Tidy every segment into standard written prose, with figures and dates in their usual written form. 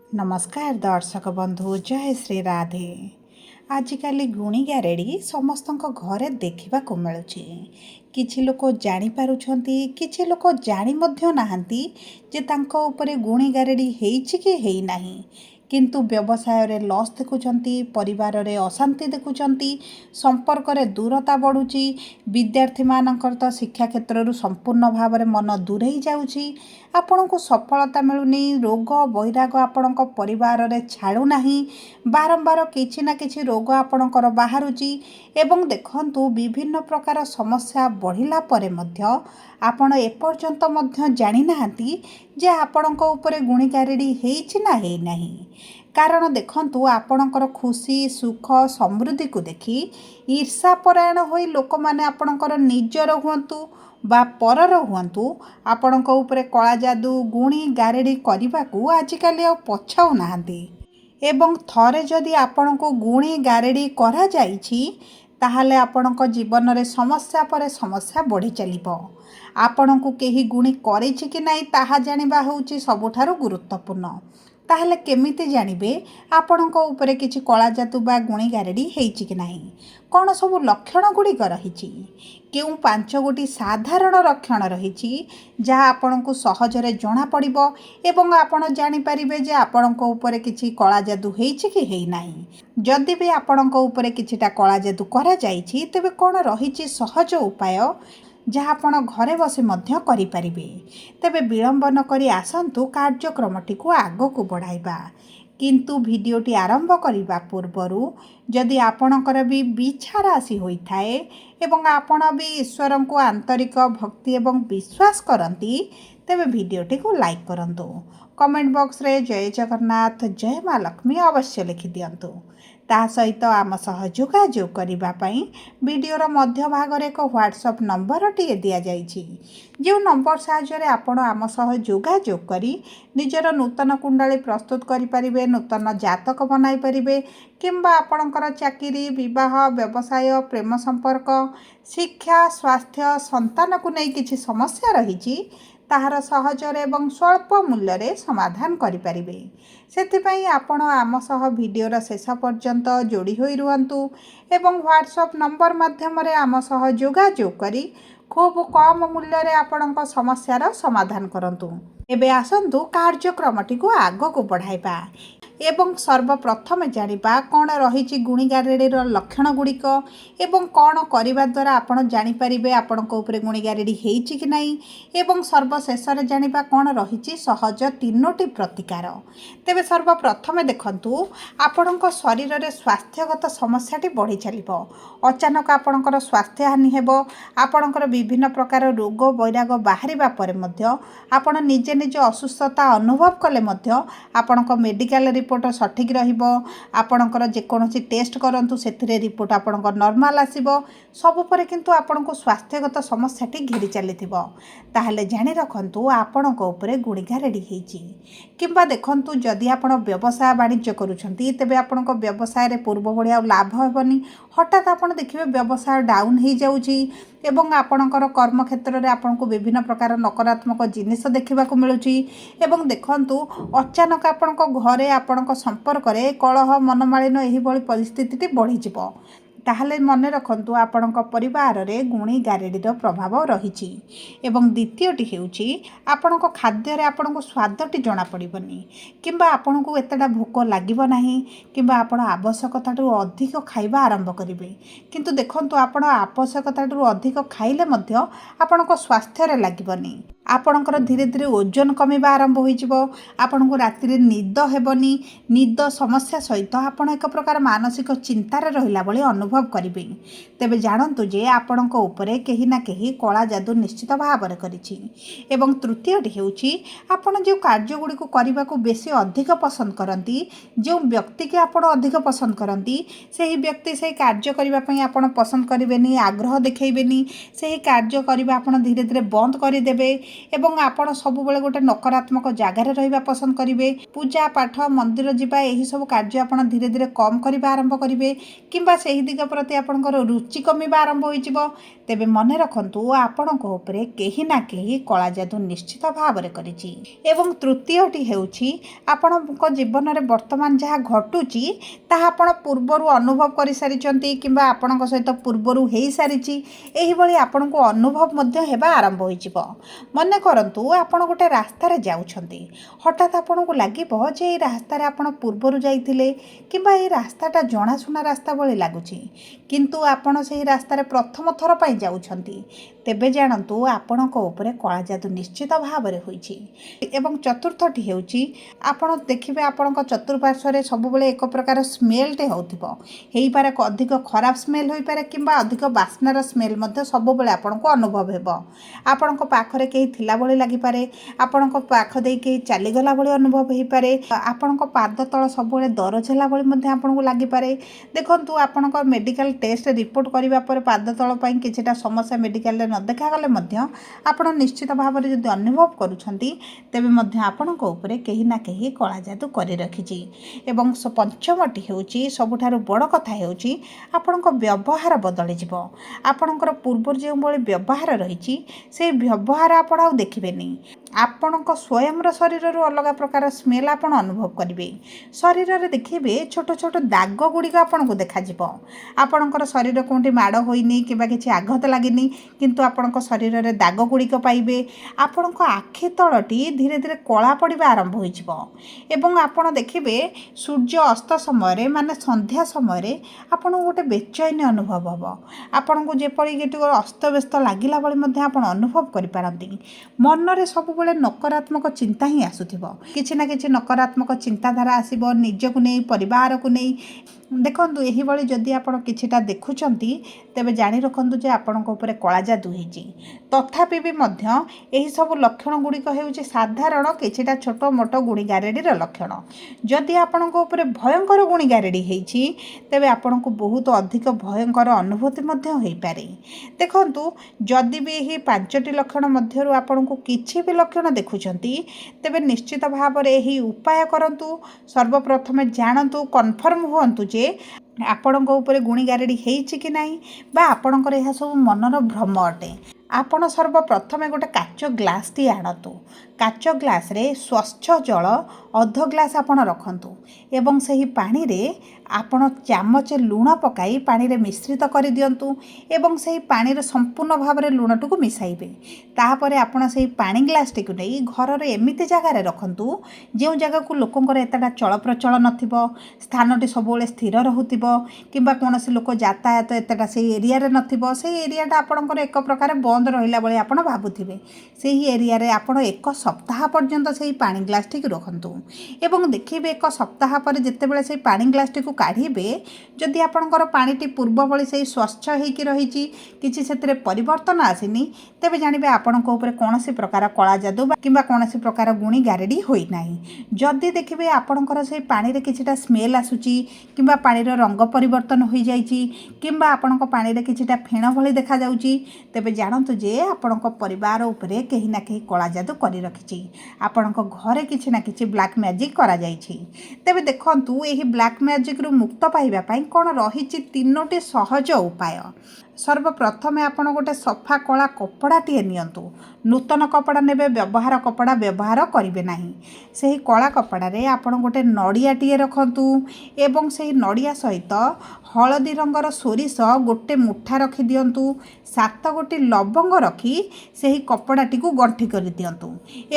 नमस्कार दर्शक बंधु जय श्री राधे। आजिकल गुणी गारेड़ी समस्त घरे देखा मिलूँ। किछि लोक जापारुंट किछि लोक जानी नाहांती जे तांको उपरे गुणी गारेड़ी हेइछि कि हेई नाही, किंतु व्यवसाय रे लॉस देखुचंती, परिवार रे अशांति देखुचंती, संपर्क रे दूरता बढ़ुची, विद्यार्थी मानकर तो शिक्षा क्षेत्र रु संपूर्ण भाव में मन दूरेई जाउची, आपनको सफलता मिलुनी, रोग बैराग आपणक परिवार रे छाड़ू नाही, बारंबार किछि ना किछि रोग आपणकर बाहरुची एवं देखंतु विभिन्न प्रकार समस्या बढ़िला परे मध्य आपण एपर्यंत मध्य जानि नाहांती जे आपणक उपरे गुणीगारेड़ी हेइछि ना हेइ नाही। कारण देखंतु आपणकर खुशी सुख समृद्धि को देखि ईर्षापरायण होई लोक माने आपणकर निजर हुअंतु बा परर हुअंतु आपणक उपरे कला जादू गुणी गारेड़ी करने आजिकल आ पछाऊ नाहांती एवं थरे जदि आपणको गुणी गारेड़ी करा जाइछि ताहले आपणक जीवन रे समस्या पर समस्या बढ़ी चलिबो। आपणको केही गुणी करिछि कि नाही ताहा जानिबा होउछि सबुठारु गुरुत्वपूर्ण। ताहले केमिति जानिबे आपणको उपरे किछि कला जादू बा गुणी गारेड़ी हेइछि कि नाही, कौन सब लक्षण गुड़िक रही, केउ 5 गोटी साधारण लक्षण रही जहाँ आपको सहजरे जना पड़िबो एवं आपण जानिपारिबे जे आपणको उपरे किछि कला जादू हेइछि कि हेइ नाही। जदि भी आपणको उपरे किछिटा कला जादू करा जाइछि तेबे कौन रही सहज उपाय जहाँ आपण घरे बसी मध्य करि परिबे। तेबे विलंब न करी आसंतु कार्यक्रमटी को आगो को बढ़ाइबा। किंतु भिडियोटी आरंभ करने पूर्वरु जदि आपणकर भी बिछा राशि होइथाए एवं आपण भी ईश्वर को आंतरिक भक्ति एवं विश्वास करती तेबे भिडियोटी को लाइक करंतु, कमेंट बॉक्स रे जय जगन्नाथ जय माँ लक्ष्मी अवश्य लिखि दियंतु। ता सहित आम सह जोगाजोग करिबा पई वीडियोर मध्य भाग रे एक व्हाट्सएप नंबर टी दिया जाइछि, जो नंबर साहाय्य रे आपण आम सह जोगाजोग करी निजर नूतन कुंडली प्रस्तुत करि परिबे, नूतन जातक बनाई परिबे किंबा आपणकर चाकरी विवाह व्यवसाय प्रेम संपर्क शिक्षा स्वास्थ्य संतान को नहीं किछि समस्या रही ताहार सहजरे एवं स्वल्प मूल्य रे समाधान करि परिबे। सेथिपई आपण आम सह वीडियोर शेष पर्यंत जोड़ी होई रुहंतु एवं व्हाट्सएप नंबर माध्यम रे आम सह जोगाजोग करी खूब कम मूल्य रे आपणक समस्यार समाधान करंतु। एबे आसंतु कार्यक्रमटी को आगो को बढ़ाइबा एवं सर्वप्रथम जानिबा कौन रही गुणी गारेड़ी लक्षण गुड़िक एवं कौन करने द्वारा आपण जानीपारे आपण उपरे गुणी गारेड़ी हेइछि कि नहीं एवं सर्वशेष जानिबा कौन रही सहज 3टी प्रतिकार। तेबे सर्वप्रथम देखंतु आपणक शरीर में स्वास्थ्यगत समस्याटी बढ़ी चलिबो, अचानक आपणकर स्वास्थ्य हानि हेबो, आपणकर विभिन्न प्रकार रोग बैराग बाहरिबा परे मध्य आपण निजे निजे असुस्थता अनुभव कले मध्य आपणक मेडिकल रिपोर्ट सठिक रहिबो, आपणकर जेकोसी टेस्ट करंतु सेथिरे रिपोर्ट आपणकर नॉर्मल आसीबो, सब परे किंतु आपणको स्वास्थ्यगत समस्याटी घेरी चलिथिबो ताहले जानि रखंतु आपणक उपरे गुणी गारेड़ी हेइछि। किंबा देखंतु जदि आपण व्यवसाय वाणिज्य करूछंती तेबे आपणको व्यवसाय रे पूर्व भलिया लाभ हेबनी, हठात आपण देखिबे व्यवसाय डाउन हो जाउछि एवं आपणकर कर्म क्षेत्र रे आपनको विभिन्न प्रकार नकारात्मक जिनिस देखा मिलुछि एवं देखंतु अचानक आपणको घरे आपणको संपर्क रे कलह मनमालिन एही भली परिस्थिति बढ़ी जिवो ताहले मने रखंतु आपणक परिवार रे गुणी गारेड़ीर प्रभाव रही। एवं द्वितीयटी हेउछि आपणक खाद्य रे आपणको स्वादटी जना पड़िबनी किंबा आपणको एतडा भोक लागिबो नाही किंबा आपण आवश्यकताटू अधिक खाइबा आरंभ करिवे, किंतु देखंतु आपण आवश्यकताटू अधिक खाइले मध्य आपणको स्वास्थ्य रे लागिबनी, आपणकर धीरे धीरे ओजन कमिबा आरंभ होइजिवो, आपणको राति रे निद हेबनी, निद समस्या सहित आपण एक प्रकार मानसिक चिंतार रहिला भली अनुभव करिवे। तेबे जानंतु जे आपणको उपरे केही ना केही कला जादू निश्चित भाव रे करिछि। एवं तृतीयटी हेउछि आपण जे कार्य गुडी को करिबा को बेसी अधिक पसंद करंती, जो व्यक्ति के आपण अधिक पसंद करंती सेही व्यक्ति सेही कार्य करिबा पई आपण पसंद करिवेनी, आग्रह देखैबेनी, सेही कार्य करिबा आपण धीरे धीरे बंद करि देबे ଏବଂ ଆପଣ ସବୁବେଳେ ଗୋଟେ ନକାରାତ୍ମକ ଜାଗାରେ ରହିବା ପସନ୍ଦ କରିବେ। ପୂଜା ପାଠ ମନ୍ଦିର ଯିବା ଏହିସବୁ କାର୍ଯ୍ୟ ଆପଣ ଧୀରେ ଧୀରେ କମ୍ କରିବା ଆରମ୍ଭ କରିବେ କିମ୍ବା ସେହି ଦିଗ ପ୍ରତି ଆପଣଙ୍କର ରୁଚି କମିବା ଆରମ୍ଭ ହୋଇଯିବ। ତେବେ ମନେ ରଖନ୍ତୁ ଆପଣଙ୍କ ଉପରେ କେହି ନା କେହି କଳା ଯାଦୁ ନିଶ୍ଚିତ ଭାବରେ କରିଛି। ଏବଂ ତୃତୀୟଟି ହେଉଛି ଆପଣଙ୍କ ଜୀବନରେ ବର୍ତ୍ତମାନ ଯାହା ଘଟୁଛି ତାହା ଆପଣ ପୂର୍ବରୁ ଅନୁଭବ କରିସାରିଛନ୍ତି କିମ୍ବା ଆପଣଙ୍କ ସହିତ ପୂର୍ବରୁ ହୋଇସାରିଛି। ଏହିଭଳି ଆପଣଙ୍କୁ ଅନୁଭବ ମଧ୍ୟ ହେବା ଆରମ୍ଭ ହୋଇଯିବ। ମନେ କରନ୍ତୁ ଆପଣ ଗୋଟେ ରାସ୍ତାରେ ଯାଉଛନ୍ତି, ହଠାତ୍ ଆପଣଙ୍କୁ ଲାଗିବ ଯେ ଏହି ରାସ୍ତାରେ ଆପଣ ପୂର୍ବରୁ ଯାଇଥିଲେ କିମ୍ବା ଏହି ରାସ୍ତାଟା ଜଣାଶୁଣା ରାସ୍ତା ଭଳି ଲାଗୁଛି, କିନ୍ତୁ ଆପଣ ସେହି ରାସ୍ତାରେ ପ୍ରଥମ ଥର ପାଇଁ ଯାଉଛନ୍ତି। ତେବେ ଜାଣନ୍ତୁ ଆପଣଙ୍କ ଉପରେ କଳା ଯାଦୁ ନିଶ୍ଚିତ ଭାବରେ ହୋଇଛି। ଏବଂ ଚତୁର୍ଥଟି ହେଉଛି ଆପଣ ଦେଖିବେ ଆପଣଙ୍କ ଚତୁଃପାର୍ଶ୍ୱରେ ସବୁବେଳେ ଏକ ପ୍ରକାର ସ୍ମେଲ୍ଟେ ହେଉଥିବ। ହେଇପାରେ ଅଧିକ ଖରାପ ସ୍ମେଲ୍ ହୋଇପାରେ କିମ୍ବା ଅଧିକ ବାସ୍ନାର ସ୍ମେଲ୍ ମଧ୍ୟ ସବୁବେଳେ ଆପଣଙ୍କୁ ଅନୁଭବ ହେବ। ଆପଣଙ୍କ ପାଖରେ କେହି ଥିଲା ଭଳି ଲାଗିପାରେ, ଆପଣଙ୍କ ପାଖ ଦେଇ କେହି ଚାଲିଗଲା ଭଳି ଅନୁଭବ ହୋଇପାରେ, ଆପଣଙ୍କ ପାଦ ତଳ ସବୁବେଳେ ଦରଜ ହେଲା ଭଳି ମଧ୍ୟ ଆପଣଙ୍କୁ ଲାଗିପାରେ। ଦେଖନ୍ତୁ ଆପଣଙ୍କ ମେଡ଼ିକାଲ ଟେଷ୍ଟ ରିପୋର୍ଟ କରିବା ପରେ ପାଦ ତଳ ପାଇଁ କିଛିଟା ସମସ୍ୟା ମେଡ଼ିକାଲରେ ନ ଦେଖାଗଲେ ମଧ୍ୟ ଆପଣ ନିଶ୍ଚିତ ଭାବରେ ଯଦି ଅନୁଭବ କରୁଛନ୍ତି ତେବେ ମଧ୍ୟ ଆପଣଙ୍କ ଉପରେ କେହି ନା କେହି କଳା ଯାଦୁ କରି ରଖିଛି। ଏବଂ ପଞ୍ଚମଟି ହେଉଛି ସବୁଠାରୁ ବଡ଼ କଥା ହେଉଛି ଆପଣଙ୍କ ବ୍ୟବହାର ବଦଳିଯିବ। ଆପଣଙ୍କର ପୂର୍ବରୁ ଯେଉଁଭଳି ବ୍ୟବହାର ରହିଛି ସେହି ବ୍ୟବହାର ଆପଣ ଆଉ ଦେଖିବେନି। ଆପଣଙ୍କ ସ୍ୱୟଂର ଶରୀରରୁ ଅଲଗା ପ୍ରକାର ସ୍ମେଲ୍ ଆପଣ ଅନୁଭବ କରିବେ। ଶରୀରରେ ଦେଖିବେ ଛୋଟ ଛୋଟ ଦାଗ ଗୁଡ଼ିକ ଆପଣଙ୍କୁ ଦେଖାଯିବ। ଆପଣଙ୍କର ଶରୀର କେଉଁଠି ମାଡ଼ ହୋଇନି କିମ୍ବା କିଛି ଆଘାତ ଲାଗିନି, କିନ୍ତୁ ଆପଣଙ୍କ ଶରୀରରେ ଦାଗ ଗୁଡ଼ିକ ପାଇବେ। ଆପଣଙ୍କ ଆଖି ତଳଟି ଧୀରେ ଧୀରେ କଳା ପଡ଼ିବା ଆରମ୍ଭ ହୋଇଯିବ। ଏବଂ ଆପଣ ଦେଖିବେ ସୂର୍ଯ୍ୟ ଅସ୍ତ ସମୟରେ ମାନେ ସନ୍ଧ୍ୟା ସମୟରେ ଆପଣଙ୍କୁ ଗୋଟେ ବେଚୈନି ଅନୁଭବ ହେବ। ଆପଣଙ୍କୁ ଯେପରି ଟିକେ ଅସ୍ତବ୍ୟସ୍ତ ଲାଗିଲା ଭଳି ମଧ୍ୟ ଆପଣ ଅନୁଭବ କରିପାରନ୍ତି। ମନରେ ସବୁବେଳେ ନକାରାତ୍ମକ ଚିନ୍ତା ହିଁ ଆସୁଥିବ। କିଛି ନା କିଛି ନକାରାତ୍ମକ ଚିନ୍ତାଧାରା ଆସିବ ନିଜକୁ ନେଇ, ପରିବାରକୁ ନେଇ। ଦେଖନ୍ତୁ ଏହିଭଳି ଯଦି ଆପଣ କିଛିଟା ଦେଖୁଛନ୍ତି ତେବେ ଜାଣି ରଖନ୍ତୁ ଯେ ଆପଣଙ୍କ ଉପରେ କଳା ଯାଦୁ ହେଇଛି। ତଥାପି ବି ମଧ୍ୟ ଏହିସବୁ ଲକ୍ଷଣ ଗୁଡ଼ିକ ହେଉଛି ସାଧାରଣ କିଛିଟା ଛୋଟ ମୋଟ ଗୁଣିଗାରେଡ଼ିର ଲକ୍ଷଣ। ଯଦି ଆପଣଙ୍କ ଉପରେ ଭୟଙ୍କର ଗୁଣିଗାରେଡ଼ି ହେଇଛି ତେବେ ଆପଣଙ୍କୁ ବହୁତ ଅଧିକ ଭୟଙ୍କର ଅନୁଭୂତି ମଧ୍ୟ ହୋଇପାରେ। ଦେଖନ୍ତୁ ଯଦି ବି ଏହି 5ଟି ଲକ୍ଷଣ ମଧ୍ୟରୁ ଆପଣଙ୍କୁ କିଛି ବି ଲକ୍ଷଣ ଦେଖୁଛନ୍ତି ତେବେ ନିଶ୍ଚିତ ଭାବରେ ଏହି ଉପାୟ କରନ୍ତୁ। ସର୍ବପ୍ରଥମେ ଜାଣନ୍ତୁ, କନଫର୍ମ ହୁଅନ୍ତୁ ଯେ ଆପଣଙ୍କ ଉପରେ ଗୁଣିଗାରେଡ଼ି ହେଇଛି କି ନାହିଁ ବା ଆପଣଙ୍କର ଏହା ସବୁ ମନର ଭ୍ରମ ଅଟେ। ଆପଣ ସର୍ବପ୍ରଥମେ ଗୋଟେ କାଚ ଗ୍ଲାସଟିଏ ଆଣନ୍ତୁ। କାଚ ଗ୍ଲାସରେ ସ୍ୱଚ୍ଛ ଜଳ ଅଧ ଗ୍ଲାସ ଆପଣ ରଖନ୍ତୁ ଏବଂ ସେହି ପାଣିରେ ଆପଣ ଚାମଚେ ଲୁଣ ପକାଇ ପାଣିରେ ମିଶ୍ରିତ କରିଦିଅନ୍ତୁ ଏବଂ ସେହି ପାଣିରେ ସମ୍ପୂର୍ଣ୍ଣ ଭାବରେ ଲୁଣଟିକୁ ମିଶାଇବେ। ତାପରେ ଆପଣ ସେହି ପାଣି ଗ୍ଲାସଟିକୁ ନେଇ ଘରର ଏମିତି ଜାଗାରେ ରଖନ୍ତୁ ଯେଉଁ ଜାଗାକୁ ଲୋକଙ୍କର ଏତେଟା ଚଳପ୍ରଚଳ ନଥିବ, ସ୍ଥାନଟି ସବୁବେଳେ ସ୍ଥିର ରହୁଥିବ କିମ୍ବା କୌଣସି ଲୋକ ଯାତାୟାତ ଏତେଟା ସେହି ଏରିଆରେ ନଥିବ। ସେହି ଏରିଆଟା ଆପଣଙ୍କର ଏକ ପ୍ରକାର ବନ୍ଦ ରହିଲା ଭଳି ଆପଣ ଭାବୁଥିବେ। ସେହି ଏରିଆରେ ଆପଣ 1 ସପ୍ତାହ ପର୍ଯ୍ୟନ୍ତ ସେହି ପାଣି ଗ୍ଲାସଟିକୁ ରଖନ୍ତୁ ଏବଂ ଦେଖିବେ 1 ସପ୍ତାହ ପରେ ଯେତେବେଳେ ସେହି ପାଣି ଗ୍ଲାସଟିକୁ କାଢ଼ିବେ, ଯଦି ଆପଣଙ୍କର ପାଣିଟି ପୂର୍ବ ଭଳି ସେହି ସ୍ୱଚ୍ଛ ହେଇକି ରହିଛି, କିଛି ସେଥିରେ ପରିବର୍ତ୍ତନ ଆସିନି, ତେବେ ଜାଣିବେ ଆପଣଙ୍କ ଉପରେ କୌଣସି ପ୍ରକାର କଳା ଯାଦୁ କିମ୍ବା କୌଣସି ପ୍ରକାର ଗୁଣିଗାରେଡ଼ି ହୋଇନାହିଁ। ଯଦି ଦେଖିବେ ଆପଣଙ୍କର ସେହି ପାଣିରେ କିଛିଟା ସ୍ମେଲ୍ ଆସୁଛି କିମ୍ବା ପାଣିର ରଙ୍ଗ ପରିବର୍ତ୍ତନ ହୋଇଯାଇଛି କିମ୍ବା ଆପଣଙ୍କ ପାଣିରେ କିଛିଟା ଫେଣ ଭଳି ଦେଖାଯାଉଛି, ତେବେ ଜାଣନ୍ତୁ ଯେ ଆପଣଙ୍କ ପରିବାର ଉପରେ କେହି ନା କେହି କଳା ଯାଦୁ କରି ରଖିଛି। ଆପଣଙ୍କ ଘରେ କିଛି ନା କିଛି ବ୍ଲାକ୍ ମ୍ୟାଜିକ୍ କରାଯାଇଛି। ତେବେ ଦେଖନ୍ତୁ ଏହି ବ୍ଲାକ୍ ମ୍ୟାଜିକ୍ରୁ ମୁକ୍ତ ପାଇବା ପାଇଁ କ'ଣ ରହିଛି 3ଟି ସହଜ ଉପାୟ। ସର୍ବପ୍ରଥମେ ଆପଣ ଗୋଟେ ସଫା କଳା କପଡ଼ାଟିଏ ନିଅନ୍ତୁ। ନୂତନ କପଡ଼ା ନେବେ, ବ୍ୟବହାର କପଡ଼ା ବ୍ୟବହାର କରିବେ ନାହିଁ। ସେହି କଳା କପଡ଼ାରେ ଆପଣ ଗୋଟେ ନଡ଼ିଆଟିଏ ରଖନ୍ତୁ ଏବଂ ସେହି ନଡ଼ିଆ ସହିତ ହଳଦୀ ରଙ୍ଗର ସୋରିଷ ଗୋଟେ ମୁଠା ରଖିଦିଅନ୍ତୁ। 7 ଗୋଟି ଲବଙ୍ଗ ରଖି ସେହି କପଡ଼ାଟିକୁ ଗଣ୍ଠି କରିଦିଅନ୍ତୁ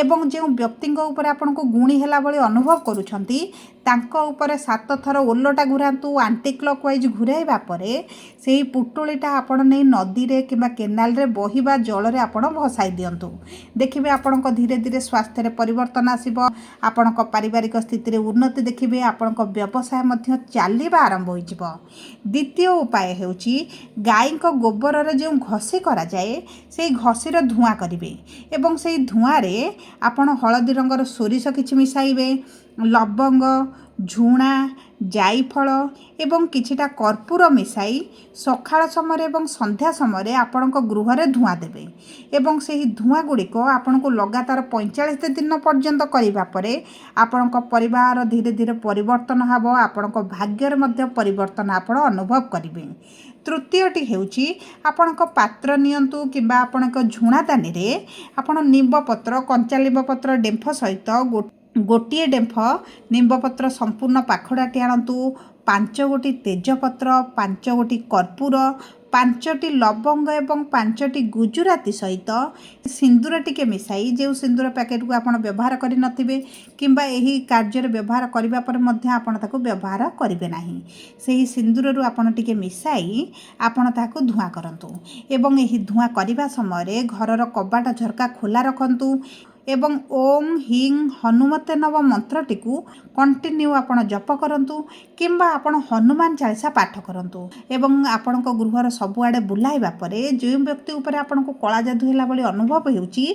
ଏବଂ ଯେଉଁ ବ୍ୟକ୍ତିଙ୍କ ଉପରେ ଆପଣଙ୍କୁ ଗୁଣି ହେଲା ଭଳି ଅନୁଭବ କରୁଛନ୍ତି ତାଙ୍କ ଉପରେ 7 ଥର ଓଲଟା ଘୁରାନ୍ତୁ। ଆଣ୍ଟି କ୍ଲକ୍ ୱାଇଜ୍ ଘୁରାଇବା ପରେ ସେହି ପୁଟୁଳିଟା ଆପଣ ନେଇ ନଦୀରେ କିମ୍ବା କେନାଲରେ ବହିବା ଜଳରେ ଆପଣ ଭସାଇ ଦିଅନ୍ତୁ। ଦେଖିବେ ଆପଣଙ୍କ ଧୀରେ ଧୀରେ ସ୍ୱାସ୍ଥ୍ୟରେ ପରିବର୍ତ୍ତନ ଆସିବ, ଆପଣଙ୍କ ପାରିବାରିକ ସ୍ଥିତିରେ ଉନ୍ନତି ଦେଖିବେ, ଆପଣଙ୍କ ବ୍ୟବସାୟ ମଧ୍ୟ ଚାଲିବା ଆରମ୍ଭ ହୋଇଯିବ। ଦ୍ୱିତୀୟ ଉପାୟ ହେଉଛି ଗାଈଙ୍କ ଗୋବରରେ ଯେଉଁ ଘଷି କରାଯାଏ ସେହି ଘଷିର ଧୂଆଁ କରିବେ ଏବଂ ସେହି ଧୂଆଁରେ ଆପଣ ହଳଦୀ ରଙ୍ଗର ସୋରିଷ କିଛି ମିଶାଇବେ, ଲବଙ୍ଗ, ଝୁଣା, जायफल एवं किछिटा कर्पूर मिसाई सकाळ समय एवं संध्या समय आपण गृह रे धुआं देबे एवं से धुआं गुड़िक आपण को लगातार 45 दिन पर्यंत करने परे आपण परिवार धीरे धीरे परिवर्तन हम आपण भाग्यर मध्य परिवर्तन आपण अनुभव करेंगे। तृतीयटी हेउची आपणक पात्र नियंतु किंबा आपणक झुणादानी रे आपण निम्बपत्र कंचा निम्बपत्र डेम्फ सहित गोटे डेम्फ निम्बपत्र संपूर्ण पाखुड़ाटी आणतु 5 गोटी तेजपत्र 5 गोटी कर्पूर 5टी लवंग एवं 5टी गुजुराती सहित सिंदूर टिके मिसाई जो सिंदूर पैकेट को आपण व्यवहार करि नथिबे किंबा एही कार्य व्यवहार करिबा पर मध्य आपण ताको व्यवहार करिवे नाही सेही सिंदूर रु आपण टिके मिसाई आपण ताको धुआं करंतु एवं एही धुआं करिबा समय रे घरर कबाट झरका खोला रखंतु एवं ओम हिं हनुमते नव मंत्रटी को कंटिन्यू आपण जप करंतु किंबा आपण हनुमान चालीसा पाठ करंतु एवं आपण गृहर सबुआडे बुलाइबा परे जो व्यक्ति उपरे आपण को कला जादू होला बली अनुभव हेउची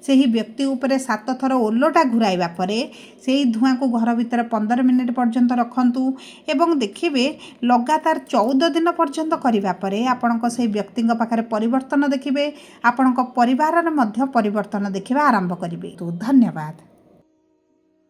सेही व्यक्ति उपरे 7 थर ओलोटा घुराइबा परे सेही धुआं को घर भीतर 15 मिनिट पर्यंत रखंतु एवं देखिबे लगातार 14 दिन पर्यंत करिबा परे आपण को सेही व्यक्ति पाखरे परिवर्तन देखिबे आपण को परिवार रे मध्य परिवर्तन देखिबा आरंभ करिबे। तो धन्यवाद।